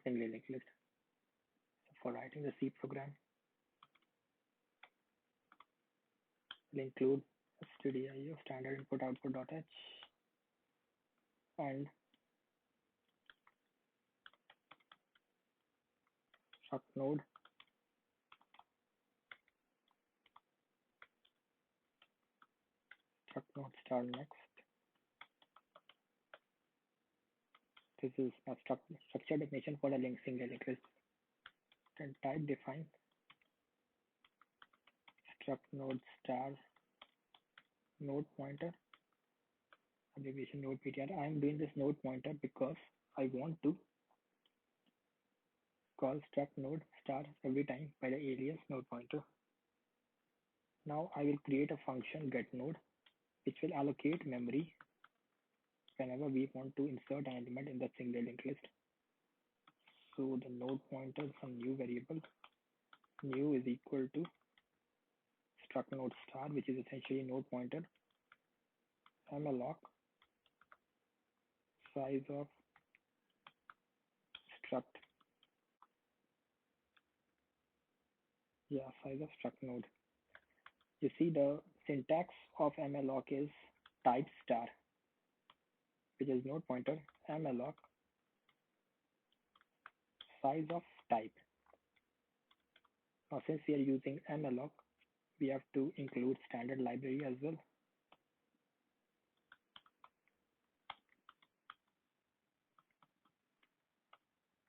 singly linked list. So for writing the C program, we'll include stdio standard input output.h and struct node star next. This is a structure definition for the single linked list. Then type define struct node star node pointer, abbreviation node ptr. I am doing this node pointer because I want to call struct node star every time by the alias node pointer. Now I will create a function getNode which will allocate memory whenever we want to insert an element in the single linked list. So the node pointer is some new variable. New is equal to struct node star, which is essentially node pointer, malloc size of struct, size of struct node. You see the syntax of malloc is type star, which is node pointer, malloc size of type. Now since we are using malloc, we have to include standard library as well.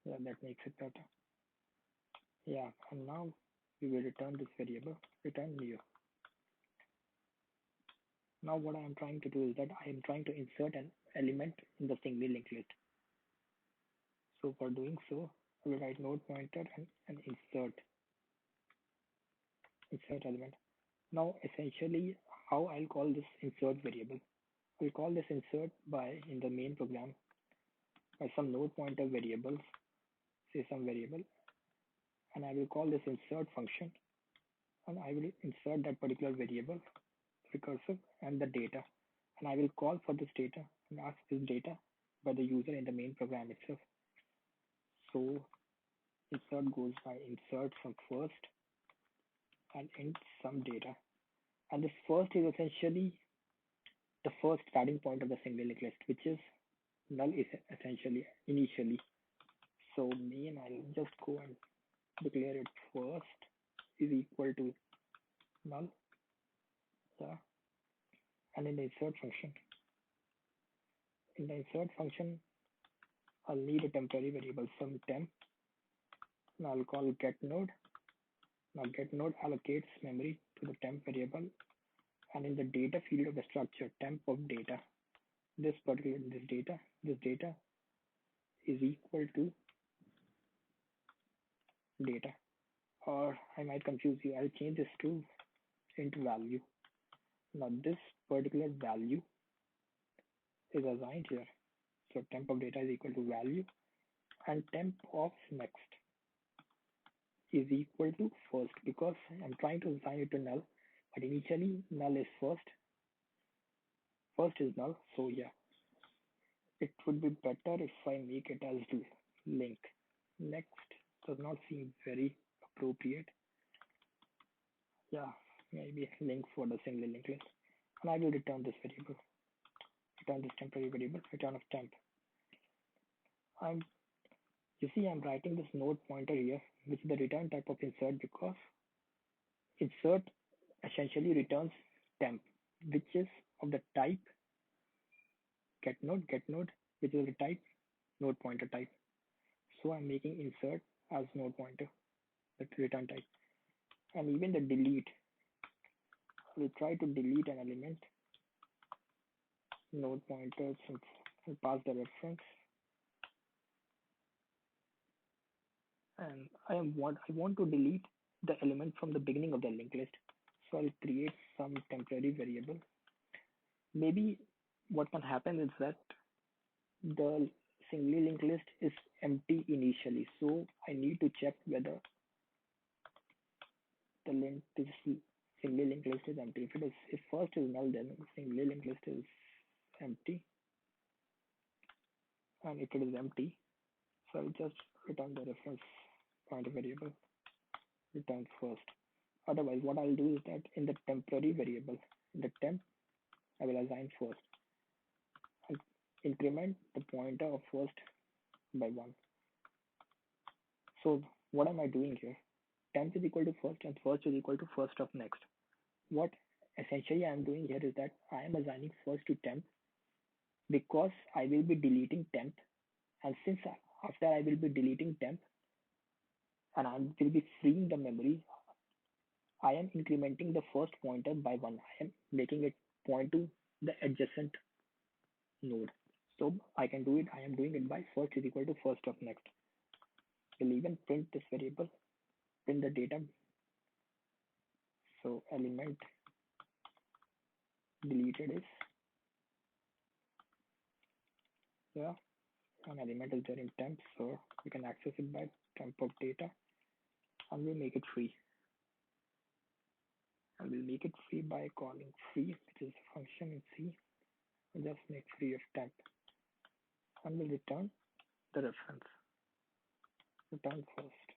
Yeah, that makes it better. Yeah, and now we will return this variable, return new. Now what I am trying to do is that I am trying to insert an element in the singly linked list. So for doing so, I will write node pointer and insert element. Now essentially how I'll call this insert variable. We'll call this insert by in the main program by some node pointer variables, say some variable, and I will call this insert function, and I will insert that particular variable, recursive, and the data, and I will call for this data and ask this data by the user in the main program itself. So insert goes by insert some first and int some data, and this first is essentially the first starting point of the single linked list, which is null is essentially initially. So main, I'll just go and declare it first is equal to null, and in the insert function, I'll need a temporary variable, some temp. Now I'll call getNode. Now getNode allocates memory to the temp variable, and in the data field of the structure, temp of data, this data is equal to data, or I might confuse you. I'll change this to int value. Now this particular value is assigned here. So temp of data is equal to value, and temp of next is equal to first, because I'm trying to assign it to null, but initially null is first. First is null, so yeah, it would be better if I make it as link. Next does not seem very appropriate. Yeah, maybe link for the single linked list, and I will return this variable, return this temporary variable, return of temp. You see, I'm writing this node pointer here, which is the return type of insert, because insert essentially returns temp, which is of the type getNode, which is the type node pointer type. So I'm making insert as node pointer, the return type. And even the delete, we try to delete an element, node pointers, and pass the reference. And I want to delete the element from the beginning of the linked list. So I'll create some temporary variable. Maybe what can happen is that the singly linked list is empty initially. So I need to check whether the singly linked list is empty. If first is null, then singly linked list is empty. And if it is empty, So I'll just return the reference pointer variable, return first. Otherwise, what I'll do is that in the temporary variable, in the temp, I will assign first. I'll increment the pointer of first by 1. So what am I doing here? Temp is equal to first and first is equal to first of next. What essentially I am doing here is that I am assigning first to temp because I will be deleting temp, and since after I will be deleting temp and I will be freeing the memory, I am incrementing the first pointer by 1. I am making it point to the adjacent node. So I can do it, I am doing it by first is equal to first of next. We'll even print this variable, print the data. So element deleted is here. An element is there in temp, so we can access it by temp of data, and we'll make it free. And we'll make it free by calling free, which is a function in C. We'll just make free of temp, and we'll return the reference. Return first.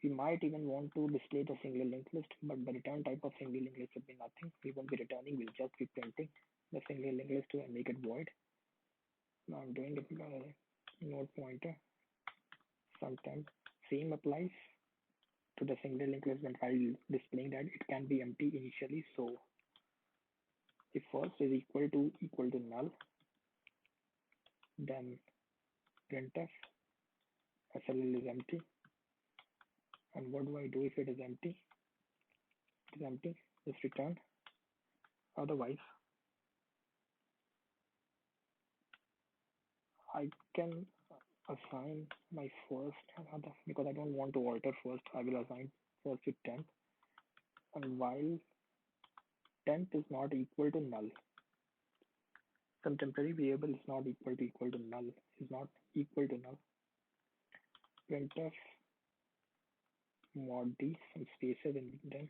We might even want to display the single linked list, but the return type of single linked list will be nothing. We won't be returning, we'll just be printing the single linked list to make it void. Now I'm doing it by node pointer. Sometimes same applies to the single linked list, but while displaying that it can be empty initially. So if first is equal to null, then printf SLL is empty. And what do I do if it is empty? It is empty, just return. Otherwise, I can assign my first another, because I don't want to alter first. I will assign first to temp, and while temp is not equal to null, some temporary variable is not equal to null, is not equal to null, printf mod d, some spaces in then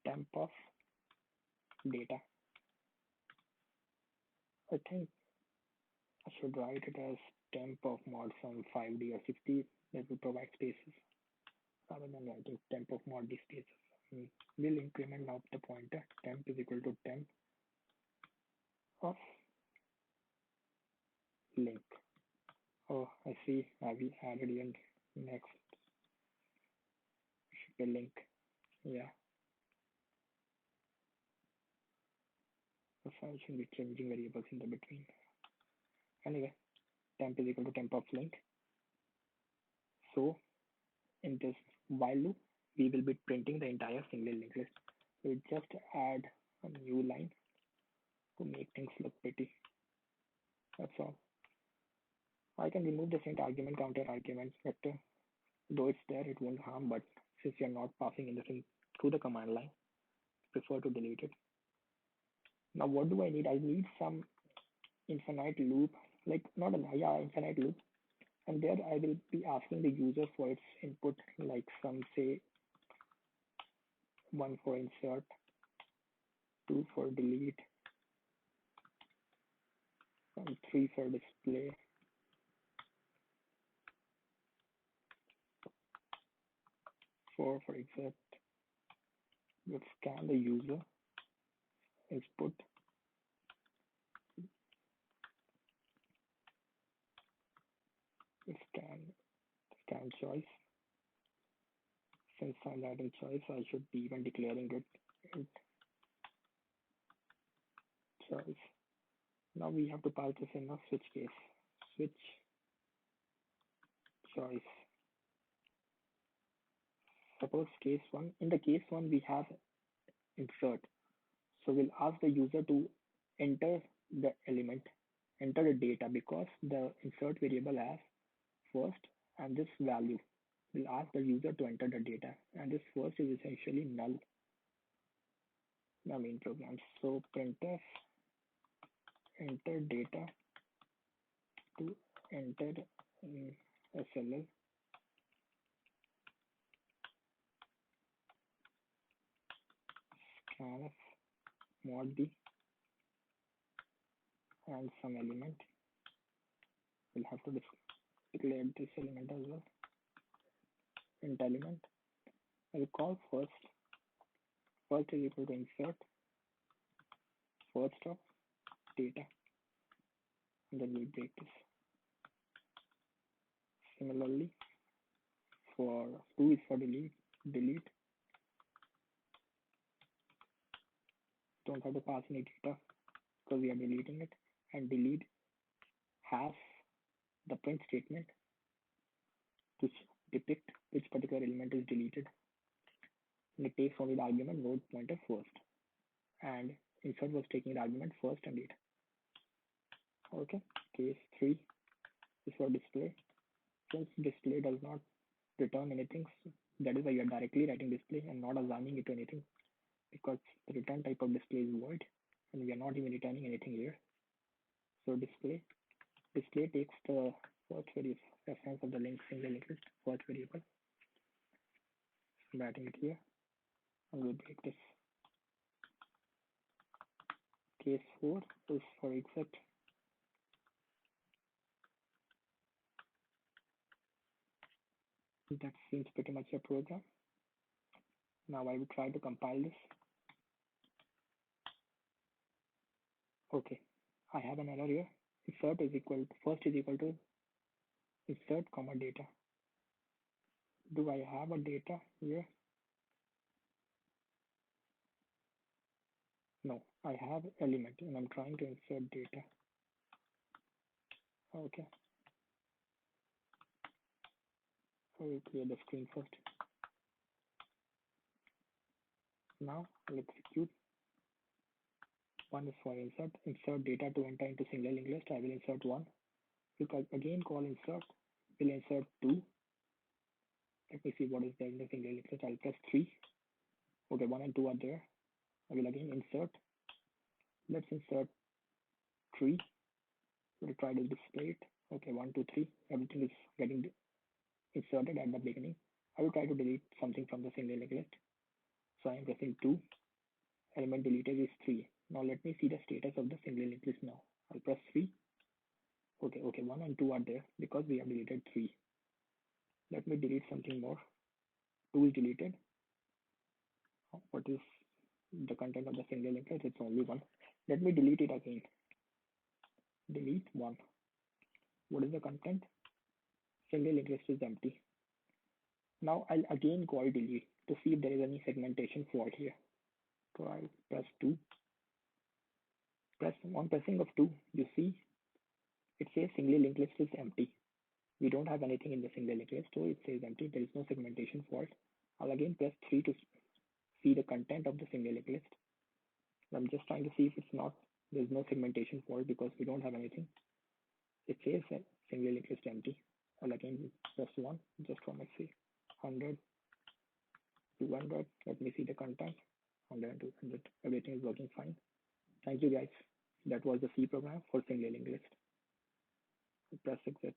temp of data. I think I should write it as temp of mod some 5d or 60 that will provide spaces rather than writing temp of mod d spaces. We'll increment now the pointer. Temp is equal to temp of link. Oh, I see. I will add it in next. Should be link. Yeah. So I should be changing variables in the between. Anyway, temp is equal to temp of link. So in this while loop, we will be printing the entire single linked list. So we just add a new line to make things look pretty. That's all. I can remove the sent argument counter argument vector. Though it's there, it won't harm, but since you're not passing anything through the command line, prefer to delete it. Now what do I need? I need some infinite loop, like not an infinite loop, and there I will be asking the user for its input, like some say 1 for insert, 2 for delete, and 3 for display, 4 for exit. We'll scan the user input, we'll scan choice. Since I'm adding choice, I should be even declaring it choice. Now we have to pass this in a switch case. Switch choice. Suppose case 1. In the case 1, we have insert. So we'll ask the user to enter the element, enter the data, because the insert variable has first and this value. We'll ask the user to enter the data, and this first is essentially null, the main program. So printf enter data to enter SLL scanf mod d and some element. we'll have to declare this element as well. Int element. I'll call first is equal to insert first of data, and then we'll break this. Similarly, for 2 is for delete. Don't have to pass any data because we are deleting it, and delete has the print statement to depict which particular element is deleted. And it takes only the argument node pointer first, and insert was taking the argument first and data. Okay, case 3 is for display. Since display does not return anything, that is why you are directly writing display and not assigning it to anything, because the return type of display is void and we are not even returning anything here. So display takes the first variable reference of the link single linked list first variable. I'm writing it here and we'll break this. Case 4 is for exit. That seems pretty much a program. Now I will try to compile this. Okay, I have an error here. Insert is equal to, first is equal to insert comma data. Do I have a data here? No, I have element and I'm trying to insert data. Okay, so we'll clear the screen first. Now I'll execute. One is for insert data to enter into single linked list. I will insert 1. We'll again call insert. We'll insert 2. Let me see what is there in the single linked list. I'll press 3. Okay, 1 and 2 are there. I will again insert. Let's insert 3. We'll try to display it. Okay, 1, 2, 3. Everything is getting inserted at the beginning. I will try to delete something from the single linked list. So I am pressing 2. Element deleted is 3. Now let me see the status of the single linked list now. I'll press 3. Okay, 1 and 2 are there because we have deleted 3. Let me delete something more. 2 is deleted. What is the content of the single linked list? It's only 1. Let me delete it again. Delete 1. What is the content? Single linked list is empty. Now I'll again call delete to see if there is any segmentation fault here. So I'll press 2. On pressing of 2, you see it says single linked list is empty. We don't have anything in the single linked list, so it says empty. There is no segmentation fault. I'll again press 3 to see the content of the single linked list. I'm just trying to see if it's not, there's no segmentation fault because we don't have anything. It says single linked list empty. I'll again press 1 just for my see. 100, 200. Let me see the content. 100, 200. Everything is working fine. Thank you guys. That was the C program for single linked list. Press exit.